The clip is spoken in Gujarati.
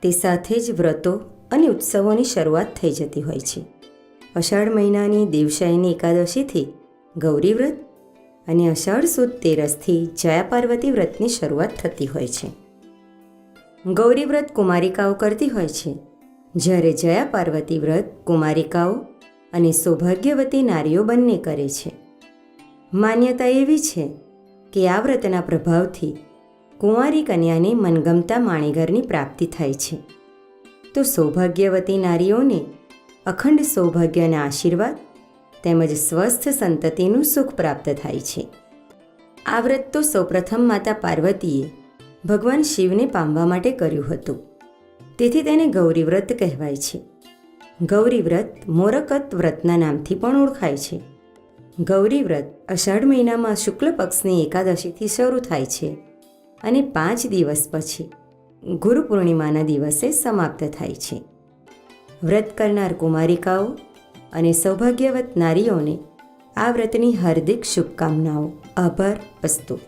તે સાથે જ વ્રતો અને ઉત્સવોની શરૂઆત થઈ જતી હોય છે. અષાઢ મહિનાની દેવશાયની એકાદશીથી ગૌરી વ્રત અને અષાઢ સુદ તેરસથી જયા પાર્વતી વ્રતની શરૂઆત થતી હોય છે. ગૌરી વ્રત કુમારિકાઓ કરતી હોય છે, જ્યારે જયા પાર્વતી વ્રત કુમારિકાઓ અને સૌભાગ્યવતી નારીઓ બંને કરે છે. માન્યતા એવી છે કે આ વ્રતના પ્રભાવથી કુંવારી કન્યાને મનગમતા માણીઘરની પ્રાપ્તિ થાય છે, તો સૌભાગ્યવતી નારીઓને અખંડ સૌભાગ્યના આશીર્વાદ તેમજ સ્વસ્થ સંતતિનું સુખ પ્રાપ્ત થાય છે. આ વ્રત તો સૌપ્રથમ માતા પાર્વતીએ ભગવાન શિવને પામવા માટે કર્યું હતું, તેથી તેને ગૌરી વ્રત કહેવાય છે. ગૌરી વ્રત મોરકત વ્રતના નામથી પણ ઓળખાય છે. ગૌરી વ્રત અષાઢ મહિનામાં શુક્લ પક્ષની એકાદશીથી શરૂ થાય છે અને 5 દિવસ પછી ગુરુ પૂર્ણિમાના દિવસે સમાપ્ત થાય છે. વ્રત કરનાર કુમારિકાઓ અને સૌભાગ્યવત નારીઓને આ વ્રતની હાર્દિક શુભકામનાઓ. આભાર. અસ્તુ.